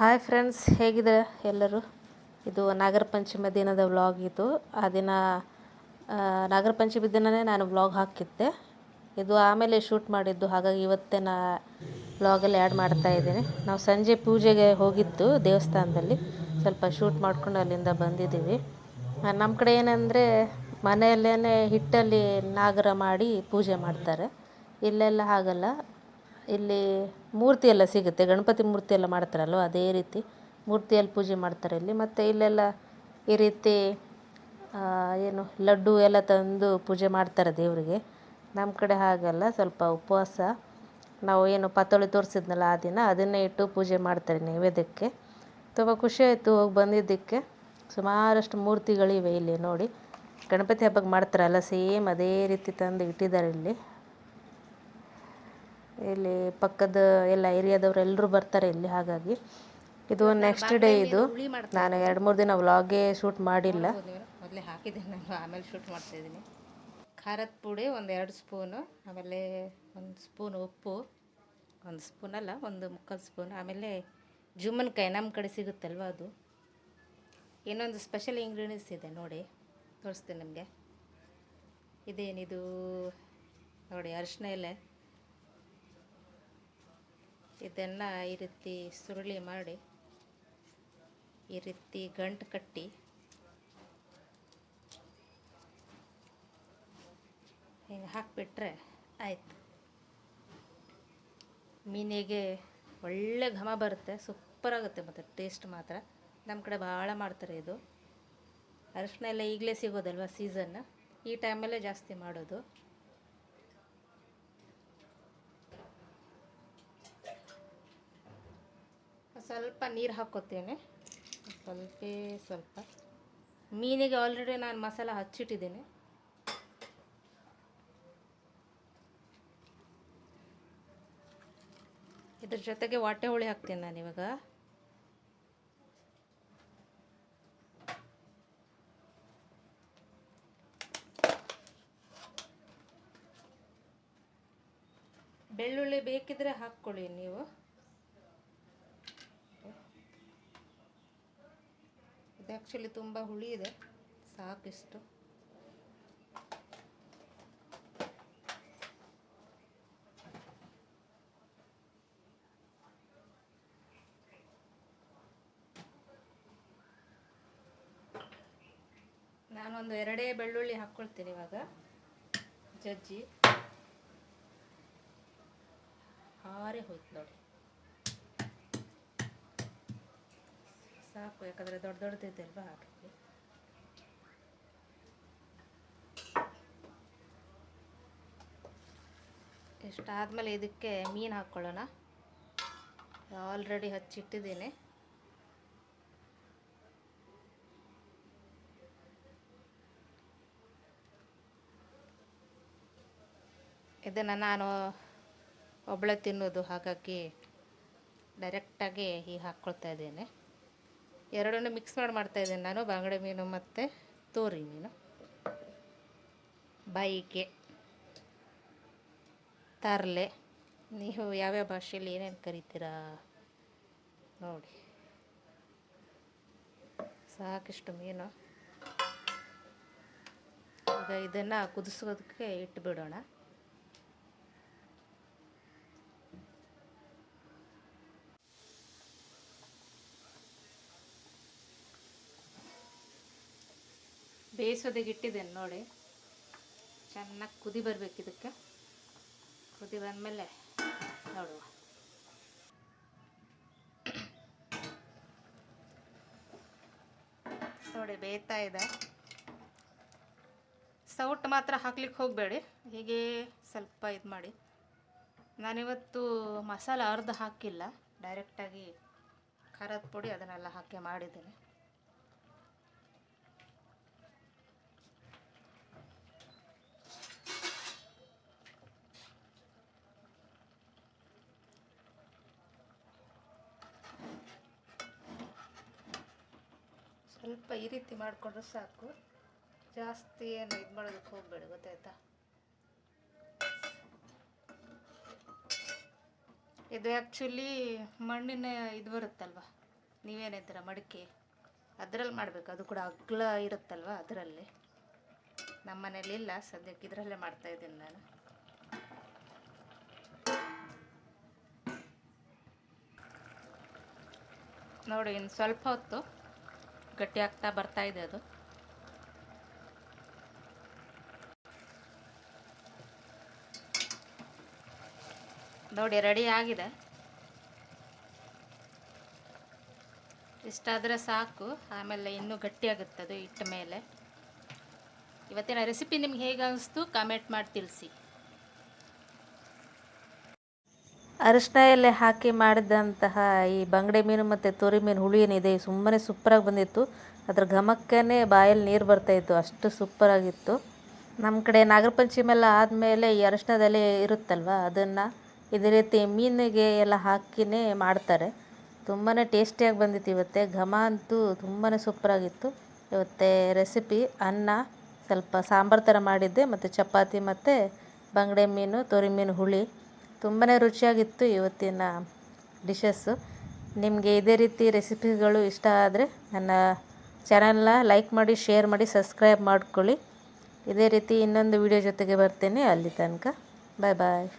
Hi friends, ಹೇಗಿದ್ದಾರೆ ಎಲ್ಲರೂ? ಇದು ನಾಗರ ಪಂಚಮಿ ದಿನದ ವ್ಲಾಗ್. ಇದು ಆ ದಿನ ನಾಗರ ಪಂಚಮಿ ದಿನವೇ ನಾನು ವ್ಲಾಗ್ ಹಾಕಿದ್ದೆ. ಇದು ಆಮೇಲೆ ಶೂಟ್ ಮಾಡಿದ್ದು, ಹಾಗಾಗಿ ಇವತ್ತೇ ವ್ಲಾಗಲ್ಲಿ ಆ್ಯಡ್ ಮಾಡ್ತಾ ಇದ್ದೀನಿ. ನಾವು ಸಂಜೆ ಪೂಜೆಗೆ ಹೋಗಿದ್ದು ದೇವಸ್ಥಾನದಲ್ಲಿ, ಸ್ವಲ್ಪ ಶೂಟ್ ಮಾಡ್ಕೊಂಡು ಅಲ್ಲಿಂದ ಬಂದಿದ್ದೀವಿ. ನಮ್ಮ ಕಡೆ ಏನಂದರೆ ಮನೆಯಲ್ಲೇ ಹಿಟ್ಟಲ್ಲಿ ನಾಗರ ಮಾಡಿ ಪೂಜೆ ಮಾಡ್ತಾರೆ. ಇಲ್ಲೆಲ್ಲ ಹಾಗಲ್ಲ. ಇಲ್ಲಿ ಮೂರ್ತಿ ಎಲ್ಲ ಸಿಗುತ್ತೆ, ಗಣಪತಿ ಮೂರ್ತಿ ಎಲ್ಲ ಮಾಡ್ತಾರಲ್ವ, ಅದೇ ರೀತಿ ಮೂರ್ತಿಯಲ್ಲಿ ಪೂಜೆ ಮಾಡ್ತಾರೆ ಇಲ್ಲಿ. ಮತ್ತು ಇಲ್ಲೆಲ್ಲ ಈ ರೀತಿ ಏನು ಲಡ್ಡು ಎಲ್ಲ ತಂದು ಪೂಜೆ ಮಾಡ್ತಾರೆ ದೇವರಿಗೆ. ನಮ್ಮ ಕಡೆ ಹಾಗಲ್ಲ, ಸ್ವಲ್ಪ ಉಪವಾಸ. ನಾವು ಏನು ಪಾತೊಳೆ ತೋರಿಸಿದ್ನಲ್ಲ ಆ ದಿನ, ಅದನ್ನೇ ಇಟ್ಟು ಪೂಜೆ ಮಾಡ್ತಾರೆ ನೈವೇದ್ಯಕ್ಕೆ. ತುಂಬ ಖುಷಿ ಆಯಿತು ಹೋಗಿ ಬಂದಿದ್ದಕ್ಕೆ. ಸುಮಾರಷ್ಟು ಮೂರ್ತಿಗಳಿವೆ ಇಲ್ಲಿ ನೋಡಿ. ಗಣಪತಿ ಹಬ್ಬಕ್ಕೆ ಮಾಡ್ತಾರಲ್ಲ, ಸೇಮ್ ಅದೇ ರೀತಿ ತಂದು ಇಟ್ಟಿದ್ದಾರೆ ಇಲ್ಲಿ. ಇಲ್ಲಿ ಪಕ್ಕದ ಎಲ್ಲ ಏರಿಯಾದವ್ರು ಎಲ್ಲರೂ ಬರ್ತಾರೆ ಇಲ್ಲಿ. ಹಾಗಾಗಿ ಇದು ನೆಕ್ಸ್ಟ್ ಡೇ. ಇದು ನಾನು 2-3 ದಿನ ವ್ಲಾಗೇ ಶೂಟ್ ಮಾಡಿಲ್ಲ. ಮೊದಲೇ ಹಾಕಿದ್ದೀನಿ ನಾನು, ಆಮೇಲೆ ಶೂಟ್ ಮಾಡ್ತಾಯಿದ್ದೀನಿ. ಖಾರದ ಪುಡಿ 1-2 ಸ್ಪೂನು, ಆಮೇಲೆ 1 ಸ್ಪೂನ್ ಉಪ್ಪು, 1 ಸ್ಪೂನಲ್ಲ 1/4 ಸ್ಪೂನ್, ಆಮೇಲೆ ಜುಮ್ಮನ್ಕಾಯಿ ನಮ್ಮ ಕಡೆ ಸಿಗುತ್ತಲ್ವ ಅದು. ಇನ್ನೊಂದು ಸ್ಪೆಷಲ್ ಇಂಗ್ರೀಡಿಯೆಂಟ್ಸ್ ಇದೆ ನೋಡಿ, ತೋರಿಸ್ತೀನಿ ನಿಮಗೆ. ಇದೇನಿದು ನೋಡಿ, ಅರಿಶಿನ ಎಲೆ. ಇದನ್ನು ಈ ರೀತಿ ಸುರುಳಿ ಮಾಡಿ, ಈ ರೀತಿ ಗಂಟು ಕಟ್ಟಿ ಹಿಂಗೆ ಹಾಕಿಬಿಟ್ರೆ ಆಯಿತು. ಮೀನಿಗೆ ಒಳ್ಳೆ ಘಮ ಬರುತ್ತೆ, ಸೂಪರಾಗುತ್ತೆ. ಮತ್ತು ಟೇಸ್ಟ್ ಮಾತ್ರ ನಮ್ಮ ಕಡೆ ಭಾಳ ಮಾಡ್ತಾರೆ ಇದು. ಅರಿಶಿನ ಎಲ್ಲ ಈಗಲೇ ಸಿಗೋದಲ್ವ, ಸೀಸನ್, ಈ ಟೈಮಲ್ಲೇ ಜಾಸ್ತಿ ಮಾಡೋದು. ಸ್ವಲ್ಪ ನೀರು ಹಾಕ್ಕೋತೇನೆ, ಸ್ವಲ್ಪ. ಮೀನಿಗೆ ಆಲ್ರೆಡಿ ನಾನು ಮಸಾಲ ಹಚ್ಚಿಟ್ಟಿದ್ದೀನಿ. ಇದ್ರ ಜೊತೆಗೆ ವಾಟೆ ಹುಳಿ ಹಾಕ್ತೀನಿ ನಾನು ಇವಾಗ. ಬೆಳ್ಳುಳ್ಳಿ ಬೇಕಿದ್ರೆ ಹಾಕ್ಕೊಳ್ಳಿ ನೀವು. ಇದು ಆ್ಯಕ್ಚುಲಿ ತುಂಬ ಹುಳಿ ಇದೆ, ಸಾಕಿಷ್ಟು. ನಾನೊಂದು 2 ಬೆಳ್ಳುಳ್ಳಿ ಹಾಕ್ಕೊಳ್ತೀನಿ ಇವಾಗ. ಜಜ್ಜಿ ಹಾರಿ ಹೋಯ್ತು ನೋಡಿ, ಸಾಕು. ಯಾಕಂದರೆ ದೊಡ್ಡದಿದೆ ಅಲ್ವಾ, ಹಾಕಿ. ಇಷ್ಟಾದಮೇಲೆ ಇದಕ್ಕೆ ಮೀನು ಹಾಕ್ಕೊಳ್ಳೋಣ. ಆಲ್ರೆಡಿ ಹಚ್ಚಿಟ್ಟಿದ್ದೀನಿ. ಇದನ್ನು ನಾನು ಒಬ್ಬಳೆ ತಿನ್ನೋದು, ಹಾಗಾಗಿ ಡೈರೆಕ್ಟಾಗಿ ಹೀಗೆ ಹಾಕ್ಕೊಳ್ತಾ ಇದ್ದೇನೆ. ಎರಡನ್ನೂ ಮಿಕ್ಸ್ ಮಾಡ್ತಾಯಿದ್ದೀನಿ ನಾನು, ಬಂಗಡೆ ಮೀನು ಮತ್ತು ತೋರಿ ಮೀನು. ಬಾಯಿಗೆ ತರಲೆ, ನೀವು ಯಾವ್ಯಾವ ಭಾಷೆಯಲ್ಲಿ ಏನೇನು ಕರಿತೀರಾ ನೋಡಿ. ಸಾಕಿಷ್ಟು ಮೀನು. ಈಗ ಇದನ್ನು ಕುದಿಸೋದಕ್ಕೆ ಇಟ್ಟುಬಿಡೋಣ. ಬೇಯಿಸೋದಕ್ಕೆ ಇಟ್ಟಿದ್ದೇನೆ ನೋಡಿ. ಚೆನ್ನಾಗಿ ಕುದಿ ಬರಬೇಕು ಇದಕ್ಕೆ. ಕುದಿ ಬಂದಮೇಲೆ ನೋಡುವ. ನೋಡಿ ಬೇಯ್ತಾ ಇದೆ. ಸೌಟ್ ಮಾತ್ರ ಹಾಕ್ಲಿಕ್ಕೆ ಹೋಗಬೇಡಿ, ಹೀಗೆ ಸ್ವಲ್ಪ ಇದು ಮಾಡಿ. ನಾನಿವತ್ತು ಮಸಾಲ ಅರ್ಧ ಹಾಕಿಲ್ಲ, ಡೈರೆಕ್ಟಾಗಿ ಖಾರದ ಪುಡಿ ಅದನ್ನೆಲ್ಲ ಹಾಕಿ ಮಾಡಿದ್ದೀನಿ. ಸ್ವಲ್ಪ ಈ ರೀತಿ ಮಾಡಿಕೊಂಡ್ರೆ ಸಾಕು, ಜಾಸ್ತಿ ಏನು ಇದು ಮಾಡೋದಕ್ಕೆ ಹೋಗಬೇಡಿ, ಗೊತ್ತಾಯ್ತಾ? ಇದು ಆ್ಯಕ್ಚುಲಿ ಮಣ್ಣಿನ ಇದು ಬರುತ್ತಲ್ವ, ನೀವೇನಂತೀರ ಮಡಿಕೆ ಅದರಲ್ಲಿ ಮಾಡಬೇಕು, ಅದು ಕೂಡ ಅಗ್ಲ ಇರುತ್ತಲ್ವ ಅದರಲ್ಲಿ. ನಮ್ಮ ಮನೇಲಿ ಇಲ್ಲ ಸದ್ಯಕ್ಕೆ, ಇದರಲ್ಲೇ ಮಾಡ್ತಾಯಿದ್ದೀನಿ ನಾನು. ನೋಡಿ ಇನ್ನು ಸ್ವಲ್ಪ ಹೊತ್ತು ಗಟ್ಟಿ ಆಗ್ತಾ ಬರ್ತಾ ಇದೆ ಅದು. ನೋಡಿ ರೆಡಿ ಆಗಿದೆ. ಇಷ್ಟಾದರೆ ಸಾಕು, ಆಮೇಲೆ ಇನ್ನೂ ಗಟ್ಟಿಯಾಗುತ್ತೆ ಅದು ಇಟ್ಟ ಮೇಲೆ. ಇವತ್ತಿನ ರೆಸಿಪಿ ನಿಮ್ಗೆ ಹೇಗೆ ಅನಿಸ್ತು ಕಾಮೆಂಟ್ ಮಾಡಿ ತಿಳಿಸಿ. ಅರಿಶಿನ ಎಲೆ ಹಾಕಿ ಮಾಡಿದಂತಹ ಈ ಬಂಗಡೆ ಮೀನು ಮತ್ತು ತೋರಿ ಮೀನು ಹುಳಿ ಏನಿದೆ ಸುಮ್ಮನೆ ಸೂಪರಾಗಿ ಬಂದಿತ್ತು. ಅದ್ರ ಘಮಕ್ಕೇ ಬಾಯಲ್ಲಿ ನೀರು ಬರ್ತಾಯಿತ್ತು, ಅಷ್ಟು ಸೂಪರಾಗಿತ್ತು. ನಮ್ಮ ಕಡೆ ನಾಗರ ಪಂಚಮಿ ಎಲ್ಲ ಆದಮೇಲೆ ಈ ಅರಿಶಿನದ ಎಲೆ ಇರುತ್ತಲ್ವ, ಅದನ್ನು ಇದೇ ರೀತಿ ಮೀನಿಗೆ ಎಲ್ಲ ಹಾಕಿನೇ ಮಾಡ್ತಾರೆ. ತುಂಬಾ ಟೇಸ್ಟಿಯಾಗಿ ಬಂದಿತ್ತು ಇವತ್ತೆ. ಘಮ ಅಂತೂ ತುಂಬಾ ಸೂಪರಾಗಿತ್ತು. ಇವತ್ತೆ ರೆಸಿಪಿ ಅನ್ನ, ಸ್ವಲ್ಪ ಸಾಂಬಾರು ಥರ ಮಾಡಿದ್ದೆ, ಮತ್ತು ಚಪಾತಿ ಮತ್ತು ಬಂಗಡೆ ಮೀನು ತೋರಿ ಮೀನು ಹುಳಿ. ತುಂಬಾ ರುಚಿಯಾಗಿತ್ತು ಇವತ್ತಿನ ಡಿಶಸ್ಸು. ನಿಮಗೆ ಇದೇ ರೀತಿ ರೆಸಿಪಿಗಳು ಇಷ್ಟ ಆದರೆ ನನ್ನ ಚಾನಲ್ನ ಲೈಕ್ ಮಾಡಿ, ಶೇರ್ ಮಾಡಿ, ಸಬ್ಸ್ಕ್ರೈಬ್ ಮಾಡ್ಕೊಳ್ಳಿ. ಇದೇ ರೀತಿ ಇನ್ನೊಂದು ವಿಡಿಯೋ ಜೊತೆಗೆ ಬರ್ತೇನೆ. ಅಲ್ಲಿ ತನಕ ಬಾಯ್ ಬಾಯ್.